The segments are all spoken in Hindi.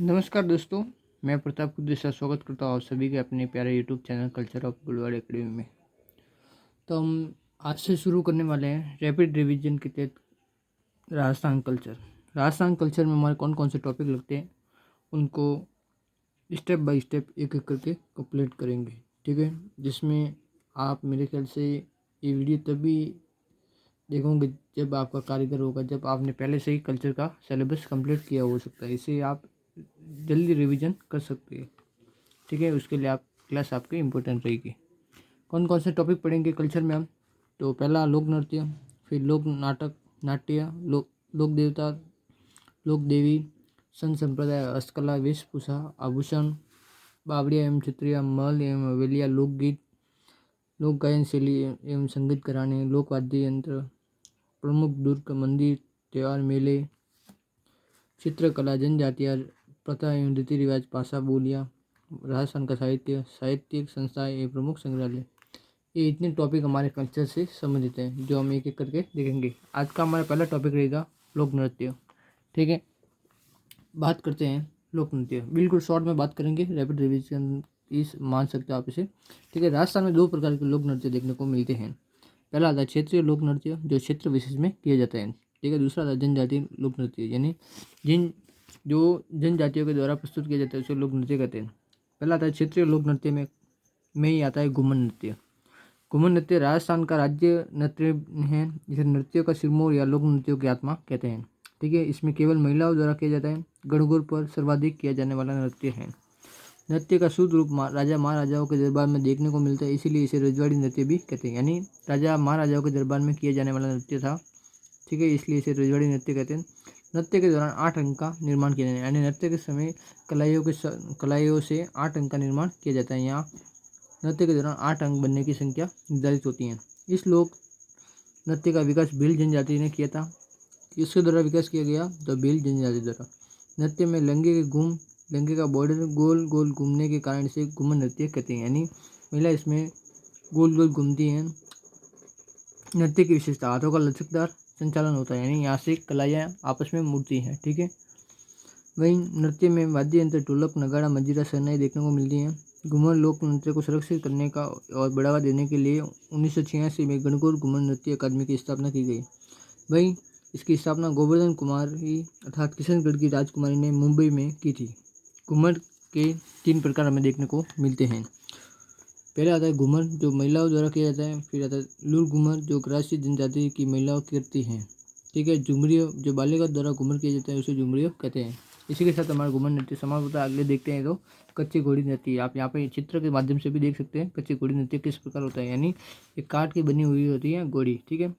नमस्कार दोस्तों, मैं प्रताप कुद्रेसा स्वागत करता हूँ आप सभी के अपने प्यारे यूट्यूब चैनल कल्चर ऑफ गुलवाड़ एकेडमी में। तो हम आज से शुरू करने वाले हैं रैपिड रिवीजन के तहत राजस्थान कल्चर। राजस्थान कल्चर में हमारे कौन कौन से टॉपिक लगते हैं उनको स्टेप बाय स्टेप एक एक करके कंप्लीट करेंगे, ठीक है। जिसमें आप मेरे ख्याल से ये वीडियो तभी देखोगे जब आपका कारीगर होगा, जब आपने पहले से ही कल्चर का सिलेबस कंप्लीट किया हो सकता है। इससे आप जल्दी रिवीजन कर सकते हैं, ठीक है। उसके लिए आप क्लास आपकी इम्पोर्टेंट रहेगी। कौन कौन से टॉपिक पढ़ेंगे कल्चर में हम? तो पहला लोक नृत्य, फिर लोक नाटक, नाट्य, लोक देवता, लोक देवी, संत संप्रदाय, हस्तकला, वेशभूषा, आभूषण, बावड़िया एवं क्षत्रिय, महल एवं हवेलिया, लोकगीत, लोक गायन शैली एवं संगीत घराने, लोक वाद्य यंत्र, प्रमुख दुर्ग, मंदिर, त्यौहार, मेले, चित्रकला, जनजातियाँ, प्रथा एवं रीति रिवाज, भाषा, बोलियाँ, राजस्थान का साहित्य, साहित्यिक संस्थाएं एवं प्रमुख संग्रहालय। ये इतने टॉपिक हमारे कल्चर से संबंधित हैं जो हम एक एक करके देखेंगे। आज का हमारा पहला टॉपिक रहेगा लोक नृत्य, ठीक है। बात करते हैं लोक नृत्य, बिल्कुल शॉर्ट में बात करेंगे, रैपिड रिवीजन इस मान सकते हो आप इसे, ठीक है। राजस्थान में दो प्रकार के लोक नृत्य देखने को मिलते हैं। पहला आता है क्षेत्रीय लोक नृत्य जो क्षेत्र विशेष में किया जाता है, ठीक है। दूसरा आता है जनजातीय लोक नृत्य, यानी जो जनजातियों के द्वारा प्रस्तुत किया जाता है उसे लोक नृत्य कहते हैं। पहला आता है क्षेत्रीय लोक नृत्य में ही आता है घूमर नृत्य। घूमर नृत्य राजस्थान का राज्य नृत्य है। इसे नृत्यों का सिरमौर या लोक नृत्यों की आत्मा कहते हैं, ठीक है। इसमें केवल महिलाओं द्वारा किया जाता है। गणगौर पर सर्वाधिक किया जाने वाला नृत्य है। नृत्य का शुद्ध रूप राजा महाराजाओं के दरबार में देखने को मिलता है, इसीलिए इसे रजवाड़ी नृत्य भी कहते हैं। यानी राजा महाराजाओं के दरबार में किया जाने वाला नृत्य था, ठीक है, इसलिए इसे रजवाड़ी नृत्य कहते हैं। नृत्य के दौरान 8 अंक का निर्माण किया जाता है, यानी नृत्य के समय कलाइयों से 8 अंक का निर्माण किया जाता है। यहाँ नृत्य के दौरान 8 अंक बनने की संख्या निर्धारित होती है। इस लोक नृत्य का विकास भील जनजाति ने किया था। किसके द्वारा विकास किया गया? तो भील जनजाति द्वारा। नृत्य में लंगे का बॉर्डर गोल गोल घूमने के कारण इसे घूमर नृत्य कहते हैं, यानी महिला इसमें गोल गोल घूमती हैं। नृत्य की विशेषता, हाथों का लचकदार संचालन होता है, यानी यहाँ से कलाइयाँ आपस में मुड़ती हैं, ठीक है। वहीं नृत्य में वाद्य यंत्र ढोलक, नगाड़ा, मंजीरा, शहनाई देखने को मिलती हैं। घूमर लोक नृत्य को संरक्षित करने का और बढ़ावा देने के लिए 1986 में गणगौर घूमर नृत्य अकादमी की स्थापना की गई। वहीं इसकी स्थापना गोवर्धन कुमारी अर्थात किशनगढ़ की राजकुमारी ने मुंबई में की थी। घूमर के 3 प्रकार हमें देखने को मिलते हैं। पहले आता है घूमर जो महिलाओं द्वारा किया जाता है, फिर आता है लूर घूमर जो ग्रासीय जनजाति की महिलाओं करती हैं, ठीक है। झुमरिया जो बालिका द्वारा घूमर किया जाता है उसे झुमरिया कहते हैं। इसी के साथ हमारा घूमर नृत्य समाप्त होता है। आगे देखते हैं तो कच्ची घोड़ी नृत्य, आप यहाँ पे चित्र के माध्यम से भी देख सकते हैं कच्ची घोड़ी नृत्य किस प्रकार होता है, यानी एक काठ की बनी हुई होती है घोड़ी, ठीक है।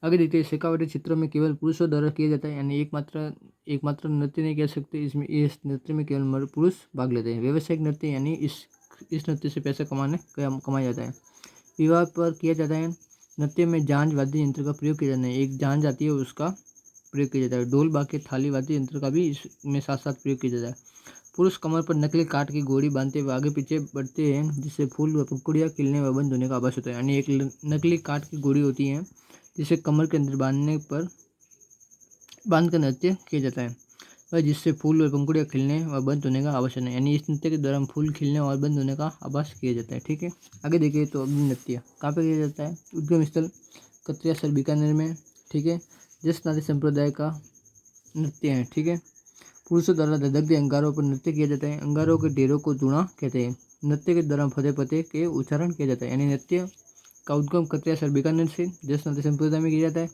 आगे देखते हैं शेखावटी चित्रों में केवल पुरुषों द्वारा किया जाता है, यानी एकमात्र नृत्य नहीं कह सकते, इसमें इस नृत्य में केवल पुरुष भाग लेते हैं। व्यावसायिक नृत्य, यानी इस नृत्य से पैसा कमाया जाता है। विवाह पर किया जाता है। नृत्य में झांझ वाद्य यंत्र का प्रयोग किया जाता है, एक झांझ आती है उसका प्रयोग किया जाता है। ढोल, बाके, थाली वाद्य यंत्र का भी इसमें साथ साथ प्रयोग किया जाता है। पुरुष कमर पर नकली काठ की घोड़ी बांधते हुए आगे पीछे बढ़ते हैं, जिससे फूल व पंखुड़ियाँ खिलने व बंद होने का आभास होता है, यानी एक नकली काठ की घोड़ी होती है जिसे कमर के अंदर बांध कर नृत्य किया जाता है, वह जिससे फूल और पंखुड़ियाँ खिलने व बंद होने का आभास है, यानी इस नृत्य के दौरान फूल खिलने और बंद होने का आभास किया जाता है, ठीक है। आगे देखिए तो अग्नि नृत्य कहाँ पे किया जाता है? उद्गम स्थल कतरिया सर बीकानेर में, ठीक है। जस नारी संप्रदाय का नृत्य है, ठीक है। पुरुषों द्वारा दग्ध अंगारों पर नृत्य किया जाता है। अंगारों के ढेरों को धूणा कहते हैं। नृत्य के दौरान फतेह फतेह के उच्चारण किया जाता है, यानी नृत्य का उद्गम कतरिया सर बीकानेर से जस नारी संप्रदाय में किया जाता है,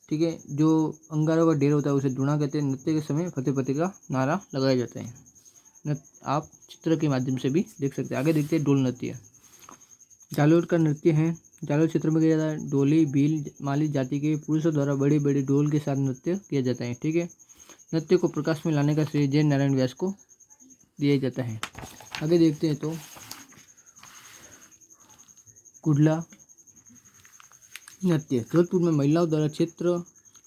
ठीक है। जो अंगारों का ढेर होता है उसे धूणा कहते हैं। नृत्य के समय फतेह फतेह का नारा लगाया जाता है। आप चित्र के माध्यम से भी देख सकते हैं। आगे देखते हैं डोल नृत्य। जालोर का नृत्य है। जालोर क्षेत्र में किया जाता है। डोली भील माली जाति के पुरुषों द्वारा बड़े बड़े ढोल के साथ नृत्य किया जाता है, ठीक है। नृत्य को प्रकाश में लाने का श्रेय जय नारायण व्यास को दिया जाता है। आगे देखते हैं तो कुडला नृत्य जोधपुर में महिलाओं द्वारा क्षेत्र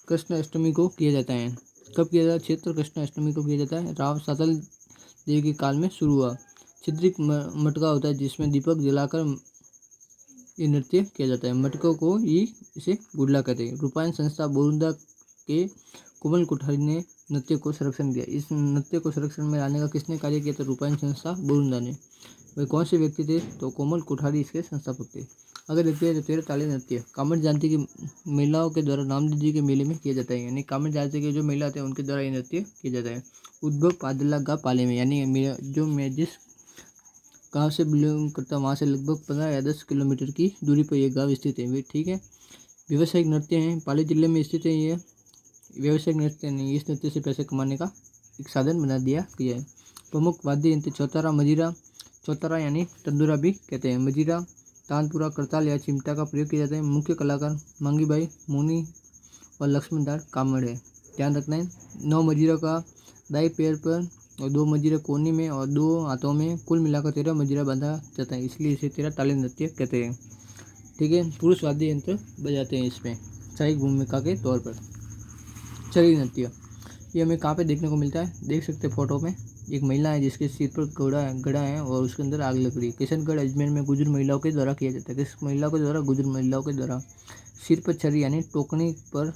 कृष्ण अष्टमी को किया जाता है। कब किया जाता है? क्षेत्र कृष्ण अष्टमी को किया जाता है। राव सातल देव के काल में शुरू हुआ। छिद्रिक मटका होता है जिसमें दीपक जलाकर ये नृत्य किया जाता है। मटकों को ही इसे गुडला कहते हैं। रूपायन संस्था बोरुंदा के कोमल कोठारी ने नृत्य को संरक्षण दिया। इस नृत्य को संरक्षण में लाने का किसने कार्य किया? तो रूपायन संस्था बोरुंदा ने। वे कौन से व्यक्ति थे? तो कोमल कोठारी इसके संस्थापक थे। अगर देखते हैं तो 13 ताली नृत्य कामर जानती की महिलाओं के द्वारा नामदेव जी के मेले में किया जाता है, यानी कामर जानती के जो महिला थे उनके द्वारा ये नृत्य किया जाता है। उद्भव पादला गा पाले में, यानी मैं जिस गांव से बिलोंग करता वहाँ से लगभग 15 या 10 किलोमीटर की दूरी पर यह गांव स्थित है। वे ठीक है। व्यावसायिक नृत्य हैं, पाली जिले में स्थित है। ये व्यावसायिक नृत्य नहीं, इस नृत्य से पैसे कमाने का एक साधन बना दिया गया है। प्रमुख वाद्य यंत्र चौतारा, मजीरा, चौतारा यानी तंदूरा भी कहते हैं, मजीरा, तानपुरा, करताल या चिमटा का प्रयोग किया जाता है। मुख्य कलाकार मांगीबाई, मोनी और लक्ष्मणदास कामड़ है। ध्यान रखना है 9 मजीरा का दाई पैर पर और 2 मजीरा कोनी में और 2 हाथों में, कुल मिलाकर 13 मजीरा बांधा जाता है, इसलिए इसे 13 ताली नृत्य कहते हैं। ठीक है। पुरुष वाद्य यंत्र बजाते हैं इसमें सहायक भूमिका के तौर पर। चरी नृत्य ये हमें कहाँ पे देखने को मिलता है? देख सकते हैं फोटो में, एक महिला है जिसके सिर पर गड़ा है और उसके अंदर आग लग रही है। किशनगढ़ अजमेर में गुजर महिलाओं के द्वारा किया जाता है। किस महिलाओं के द्वारा? गुजर महिलाओं के द्वारा। सिर पर छरी यानी टोकनी पर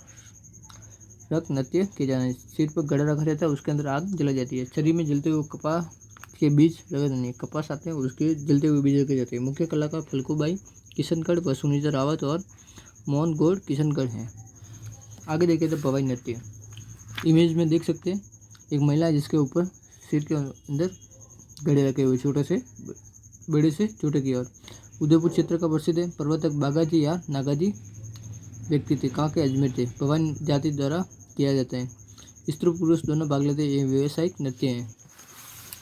रख नृत्य किया जाना है। सिर पर गड़ा रखा जाता है, उसके अंदर आग जलाई जाती है। छरी में जलते हुए कपास के बीज लगे रहने, कपास आते हैं और उसके जलते हुए बीज लगे जाते हैं। मुख्य कलाकार फल्गुबाई किशनगढ़ व सुनीता रावत और मोहन गौड़ किशनगढ़ हैं। आगे देखें तो पवाई नृत्य। इमेज में देख सकते हैं एक महिला है जिसके ऊपर सिर के अंदर गड़े रखे हुए, छोटे से बड़े से छोटे की ओर। उदयपुर क्षेत्र का प्रसिद्ध है। प्रवर्तक बागाजी या नागाजी व्यक्ति थे, कहाँ के? अजमेर थे। पवन जाति द्वारा किया जाता है। स्त्री पुरुष दोनों भाग लेते हैं। ये व्यावसायिक नृत्य है।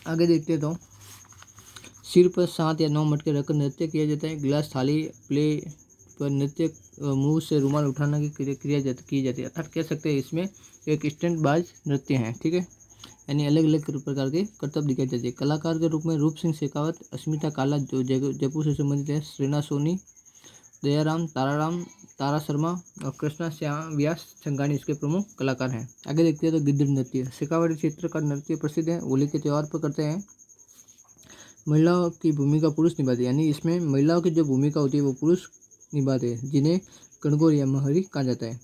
आगे देखते तो सिर पर 7 या 9 मटके रखकर नृत्य किया जाता है। गिलास, थाली, प्ले पर नृत्य, मुंह से रुमाल उठाना की क्रिया की जाती है। अर्थात कह सकते हैं इसमें एक स्टंट बाज नृत्य है। ठीक है, यानी अलग अलग प्रकार के करतब दिखाई जाते हैं। कलाकार के रूप में रूप सिंह शेखावत, अस्मिता काला जो जयपुर से संबंधित है, श्रेना सोनी, दयाराम, तारा शर्मा और कृष्णा श्याम व्यास छंगानी इसके प्रमुख कलाकार हैं। आगे देखते हैं तो गिद्ध नृत्य। शेखावाटी क्षेत्र का नृत्य प्रसिद्ध है। होली के त्यौहार पर करते हैं। महिलाओं की भूमिका पुरुष निभाते हैं, यानी इसमें महिलाओं की जो भूमिका होती है वो पुरुष निभाते हैं, जिन्हें गणगौर या महरी कहा जाता है।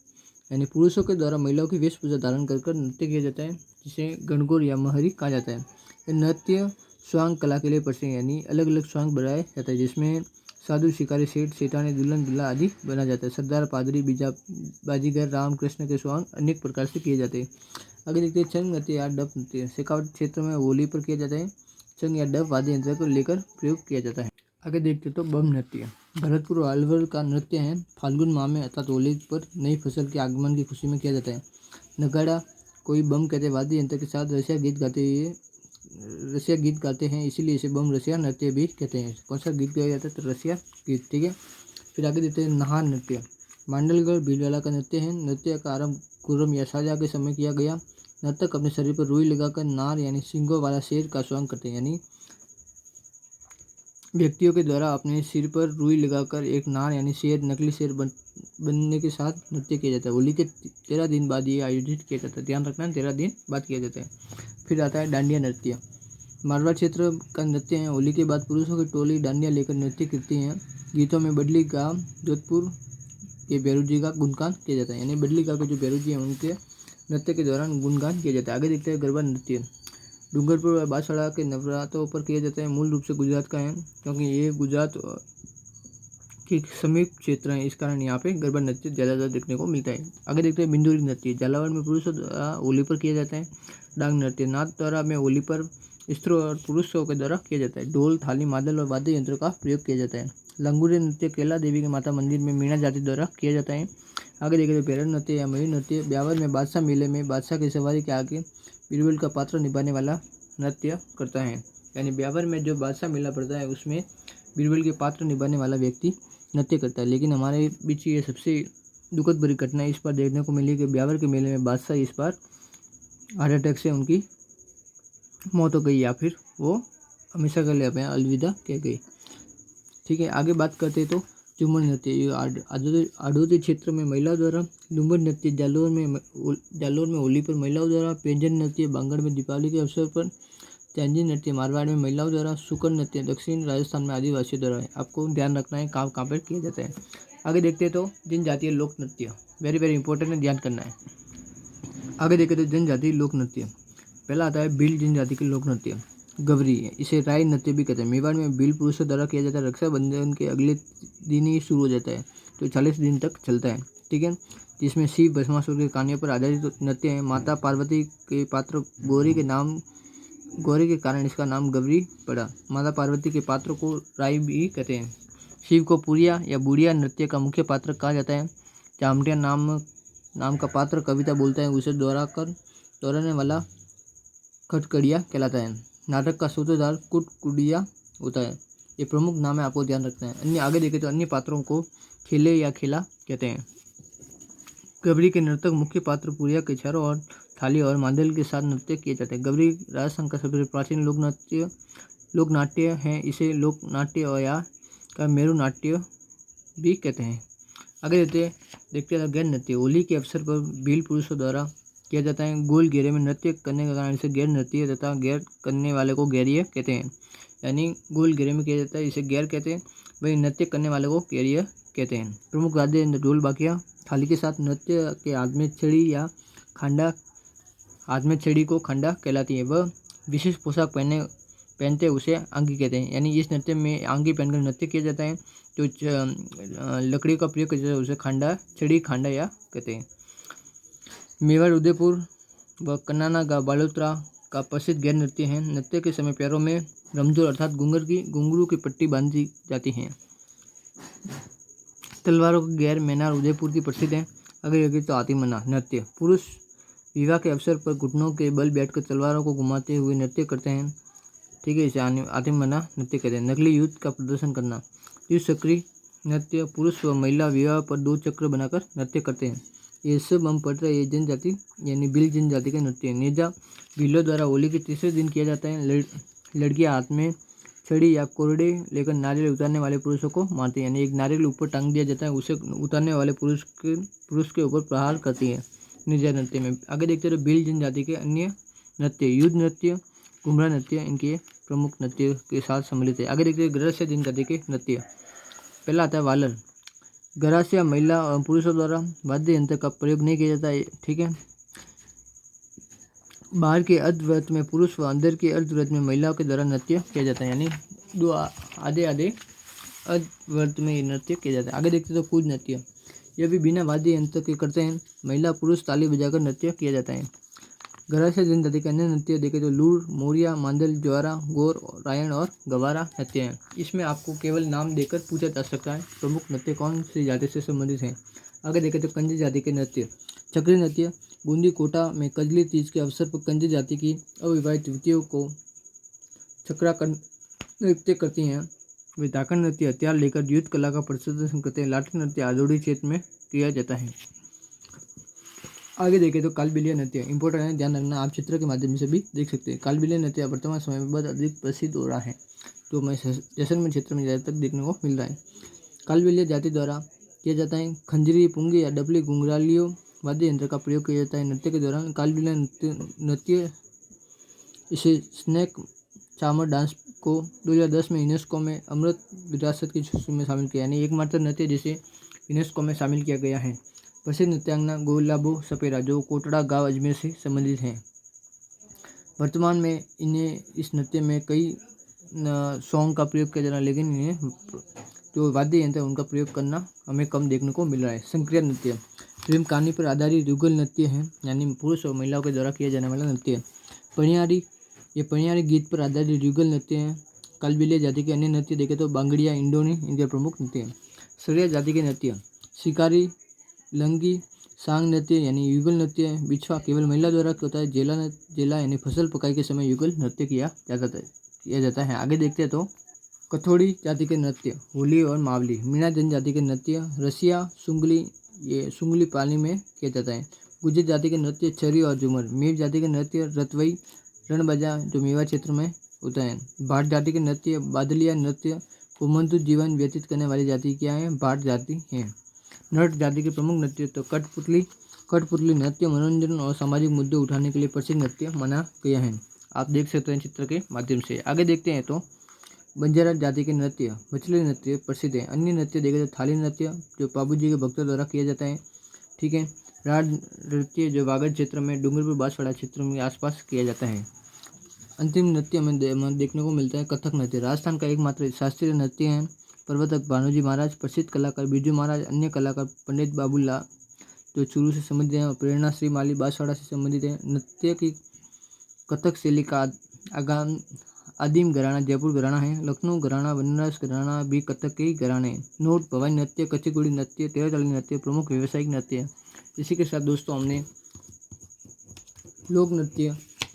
यानी पुरुषों के द्वारा महिलाओं की वेशभूषा धारण कर नृत्य किया जाता है, जिसे गणगौर या महरी कहा जाता है। यह नृत्य स्वांग कला के लिए प्रसिद्ध है, यानी अलग अलग स्वांग बनाया जाता है, जिसमें साधु, शिकारी, सेठ, सेठानी, दुल्हन, दूल्हा आदि बना जाता है। सरदार, पादरी, बाजीगर, राम कृष्ण के स्वांग अनेक प्रकार से किए जाते हैं। आगे देखते हैं छंग नृत्य या डफ नृत्य। शेखावाटी क्षेत्र में होली पर किया जाता है। छंग या डफ वाद्य यंत्र को लेकर प्रयोग किया जाता है। आगे देखते तो बम नृत्य। भरतपुर और अलवर का नृत्य है। फाल्गुन माह में अर्थात होली पर नई फसल के आगमन की खुशी में किया जाता है। नगाड़ा कोई बम कहते वाद्य यंत्र के साथ रसिया गीत गाते हैं, इसीलिए इसे बम रसिया नृत्य भी कहते हैं। कौन सा गीत गाया जाता है? तो रसिया गीत। ठीक है, फिर आगे देते हैं नाहर नृत्य। मांडलगढ़ भीलवाड़ा का नृत्य है। नृत्य का आरंभ खुर्रम या शाहजहाँ के समय किया गया। नर्तक अपने शरीर पर रुई लगाकर नार यानी सिंगों वाला शेर का स्वांग करते हैं, यानी व्यक्तियों के द्वारा अपने सिर पर रुई लगाकर एक नार यानी शेर, नकली शेर बनने के साथ नृत्य किया जाता है। होली के 13 दिन बाद ये आयोजित किया जाता है। ध्यान रखना है 13 दिन बाद किया जाता है। फिर आता है डांडिया नृत्य। मारवाड़ क्षेत्र का नृत्य है। होली के बाद पुरुषों की टोली डांडिया लेकर नृत्य करती हैं। गीतों में बडली गांव जोधपुर के बैरू जी का गुणगान किया जाता है, यानी बडली गांव के जो बैरू जी हैं उनके नृत्य के दौरान गुणगान किया जाता है। आगे देखते हैं गरबा नृत्य। डूंगरपुर और बांसवाड़ा के नवरात्रों पर किया जाता है। मूल रूप से गुजरात का है, क्योंकि ये गुजरात के समीप क्षेत्र है, इस कारण यहाँ पे गरबा नृत्य ज़्यादातर देखने को मिलता है। आगे देखते हैं बिंदुरी नृत्य। झालावाड़ में पुरुषों द्वारा होली पर किया जाता है। डांग नृत्य नाथ द्वारा में होली पर स्त्रियों और पुरुषों के द्वारा किया जाता है। ढोल, थाली, मादल और वाद्य यंत्रों का प्रयोग किया जाता है। लंगूरी नृत्य कैला देवी के माता मंदिर में मीणा जाति द्वारा किया जाता है। आगे देखें तो भैरव नृत्य या मयूर नृत्य। ब्यावर में बादशाह मेले में बादशाह की सवारी के आगे बीरबल का पात्र निभाने वाला नृत्य करता है, यानी ब्यावर में जो बादशाह मेला पड़ता है उसमें बीरबल के पात्र निभाने वाला व्यक्ति नृत्य करता है। लेकिन हमारे बीच ये सबसे दुखद भरी घटना इस बार देखने को मिली कि ब्यावर के मेले में बादशाह इस बार हार्ट अटैक से उनकी मौत हो गई, या फिर वो हमेशा के लिए अलविदा कह गई। ठीक है, आगे बात करते तो झूमर नृत्य। ये आडोती क्षेत्र में महिलाओं द्वारा झूमर नृत्य। जालोर में होली पर महिलाओं द्वारा पेंजन नृत्य। बांगड़ में दीपावली के अवसर पर तैंजी नृत्य। मारवाड़ में महिलाओं द्वारा सुकर नृत्य। दक्षिण राजस्थान में आदिवासियों द्वारा है। आपको ध्यान रखना है कहाँ पर किया जाता है। आगे देखते हैं तो जनजातीय लोक नृत्य। वेरी वेरी इंपॉर्टेंट है, ध्यान करना है। आगे देखें तो जनजाति लोक नृत्य। पहला आता है भील जनजाति के लोक नृत्य गवरी, इसे राय नृत्य भी कहते हैं। मेवाड़ में भील पुरुषों द्वारा किया जाता है। रक्षाबंधन के अगले दिन ही शुरू हो जाता है, तो 40 दिन तक चलता है, ठीक है। जिसमें शिव भस्मासुर की कहानियों पर आधारित नृत्य है। माता पार्वती के पात्र गौरी के कारण इसका नाम गवरी पड़ा। माता पार्वती के पात्र को राय भी कहते हैं। शिव को पुरिया या बुढ़िया नृत्य का मुख्य पात्र कहा जाता है। चामटिया नाम का पात्र कविता बोलता है, उसे दोहराने वाला खटकड़िया कहलाता है। नाटक का सूत्रधार कुटकुडिया होता है। ये प्रमुख नाम है, आपको ध्यान रखना है। अन्य आगे देखें तो अन्य पात्रों को खेले या खेला कहते हैं। गवरी के नर्तक मुख्य पात्र पुरिया के चारों और थाली और मांदल के साथ नृत्य किए जाते हैं। गवरी राजस्थान का सबसे प्राचीन लोक नाट्य है। इसे लोक नाट्य या का मेरु नाट्य भी कहते हैं। आगे देखते हैं गैर नृत्य। होली के अवसर पर भील पुरुषों द्वारा किया जाता है। गोल घेरे में नृत्य करने के कारण इसे गैर नृत्य तथा गैर करने वाले को गैरीय कहते हैं। यानी गोल घेरे में किया जाता है, इसे गैर कहते हैं, वही नृत्य करने वाले को गैरीय कहते हैं। प्रमुख वाद्य ढोल बाकिया थाली के साथ नृत्य के हाथ में छड़ी को खंडा कहलाती है। वह विशेष पोशाक पहनते उसे आंगी कहते हैं। यानी इस नृत्य में आंगी पहनकर नृत्य किया जाता है। जो लकड़ी का प्रयोग किया जाता है उसे छड़ी खांडा या कहते हैं। मेवाड़, उदयपुर व कन्नाना बालोतरा का प्रसिद्ध गैर नृत्य है। नृत्य के समय पैरों में रमजोर अर्थात घुंघरू की पट्टी बांधी जाती है। तलवारों का गैर मैनार उदयपुर की प्रसिद्ध है। अगर तो आतिमना नृत्य। पुरुष विवाह के अवसर पर घुटनों के बल बैठकर तलवारों को घुमाते हुए नृत्य करते हैं, ठीक है। इसे आतिमना नृत्य कहते हैं। नकली युद्ध का प्रदर्शन करना। युद्ध चक्री नृत्य। पुरुष व महिला विवाह पर 2 चक्र बनाकर नृत्य करते हैं। ये सब हम पढ़ रहे हैं। ये जनजाति यानी भील जनजाति के नृत्य। नेजा भीलों द्वारा होली के तीसरे दिन किया जाता है। लड़कियां हाथ में छड़ी या कोरडे लेकर नारियल उतारने वाले पुरुषों को मारती है। यानी एक नारियल ऊपर टांग दिया जाता है, उसे उतारने वाले पुरुष के ऊपर प्रहार करती है नेजा नृत्य में। आगे देखते हैं भील जनजाति के अन्य नृत्य। युद्ध नृत्य, घुमरा नृत्य इनके प्रमुख नृत्य के साथ सम्मिलित है। आगे देखते हैं गरासिया जनजाति के नृत्य। पहला आता है वालर। गरासिया महिला और पुरुषों द्वारा वाद्य यंत्र का प्रयोग नहीं किया जाता है, ठीक है। बाहर के अर्धव्रत में पुरुष व अंदर के अर्धव्रत में महिलाओं के द्वारा नृत्य किया जाता है। यानी 2 आधे अर्धव्रत में नृत्य किया जाता है। आगे देखते तो कूद नृत्य। यह भी बिना वाद्य यंत्र के करते हैं। महिला पुरुष ताली बजाकर नृत्य किया जाता है। गरासिया जनजाति के अन्य नृत्य देखें तो लूर, मोरिया, मांदल, ज्वारा, गौर, रायण और गवारा नृत्य हैं। इसमें आपको केवल नाम देकर पूछा जा सकता है प्रमुख नृत्य कौन सी जाति से संबंधित हैं। आगे देखें तो कंजी जाति के नृत्य। चक्री नृत्य। बूंदी कोटा में कजली तीज के अवसर पर कंजी जाति की अविवाहित युवतियों को चक्रा कर नृत्य करती हैं। वे धाकड़ नृत्य हथियार लेकर युद्ध कला का प्रदर्शन करते हैं। लाठी नृत्य आदोड़ी क्षेत्र में किया जाता है। आगे देखें तो कालबेलिया नृत्य। इंपॉर्टेंट है, ध्यान रखना। आप चित्र के माध्यम से भी देख सकते हैं। कालबेलिया नृत्य वर्तमान समय में बहुत अधिक प्रसिद्ध हो रहा है, तो मैं जैसलमेर क्षेत्र में ज़्यादातर देखने को मिल रहा है। कालबेलिया जाति द्वारा किया जाता है। खंजरी, पुंगी या डबली घुंघरालियों वाद्य यंत्र का प्रयोग किया जाता है नृत्य के दौरान। कालबेलिया नृत्य इसे स्नैक चामर डांस को 2010 में यूनेस्को में अमृत विरासत की सूची में शामिल किया। यानी एकमात्र नृत्य जिसे यूनेस्को में शामिल किया गया है। प्रसिद्ध नृत्यांगना गुलाबो सपेरा जो कोटड़ा गांव अजमेर से संबंधित हैं। वर्तमान में इस नृत्य में कई सॉन्ग का प्रयोग किया जा रहा है, लेकिन इन्हें जो वाद्य यंत्र है उनका प्रयोग करना हमें कम देखने को मिल रहा है। संक्रिया नृत्य प्रेम कहानी पर आधारित युगल नृत्य है, यानी पुरुष और महिलाओं के द्वारा किया जाने वाला नृत्य है। पनियारी, ये पनियारी गीत पर आधारित युगल नृत्य है। कालबेलिया जाति के अन्य नृत्य देखें तो बांगड़िया, इंडोनी इनके प्रमुख नृत्य हैं। सरिया जाति के नृत्य। शिकारी, लंगी, सांग नृत्य यानी युगल नृत्य है। बिछवा केवल महिला द्वारा होता है। जेला यानी फसल पकाई के समय युगल नृत्य किया जाता है। आगे देखते हैं तो कथोड़ी जाति के नृत्य। होली और मावली। मीणा जनजाति के नृत्य। रसिया, सुंगली, ये सुंगली पाली में किया जाता है। गुज्जर जाति के नृत्य छरी और झूमर। मेव जाति के नृत्य रतवई, रणबजा जो मेवा क्षेत्र में होता है। भाट जाति के नृत्य बादलिया नृत्य। कुमंतु जीवन व्यतीत करने वाली जाति क्या है? भाट जाति है। नट जाति के प्रमुख नृत्य तो कठपुतली नृत्य मनोरंजन और सामाजिक मुद्दे उठाने के लिए प्रसिद्ध नृत्य माना गया है। आप देख सकते हैं चित्र के माध्यम से। आगे देखते हैं तो बंजारा जाति के नृत्य। मछली नृत्य प्रसिद्ध है। अन्य नृत्य देखें तो थाली नृत्य जो बाबूजी के भक्तों द्वारा किया जाता है, ठीक है। राज नृत्य जो वागड़ क्षेत्र में, डूंगरपुर बांसवाड़ा क्षेत्र के आसपास किया जाता है। अंतिम नृत्य हमें देखने को मिलता है कथक नृत्य। राजस्थान का एकमात्र शास्त्रीय नृत्य है। प्रवर्तक भानोजी महाराज, प्रसिद्ध कलाकार बिरजू महाराज, अन्य कलाकार पंडित बाबूलाल जो चूरू से संबंधित हैं और प्रेरणा श्री माली बांसवाड़ा से संबंधित है। नृत्य की कथक शैली का आगाम आदिम घराना जयपुर घराना है। लखनऊ घराना, बनारस घराना भी कथक के ही घराने हैं। नोट: भवानी नृत्य, कच्चीगुड़ी नृत्य, तेरहताली नृत्य प्रमुख व्यावसायिक नृत्य है। इसी के साथ दोस्तों हमने लोक नृत्य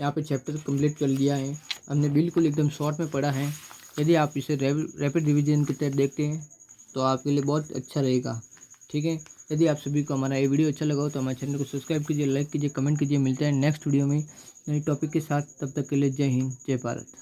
यहाँ पे चैप्टर कंप्लीट कर लिया है। हमने बिल्कुल एकदम शॉर्ट में पढ़ा है। यदि आप इसे रैपिड रिवीजन की तरह देखते हैं तो आपके लिए बहुत अच्छा रहेगा। ठीक है, यदि आप सभी को हमारा ये वीडियो अच्छा लगा हो तो हमारे चैनल को सब्सक्राइब कीजिए, लाइक कीजिए, कमेंट कीजिए। मिलते हैं नेक्स्ट वीडियो में नए टॉपिक के साथ। तब तक के लिए जय हिंद, जय भारत।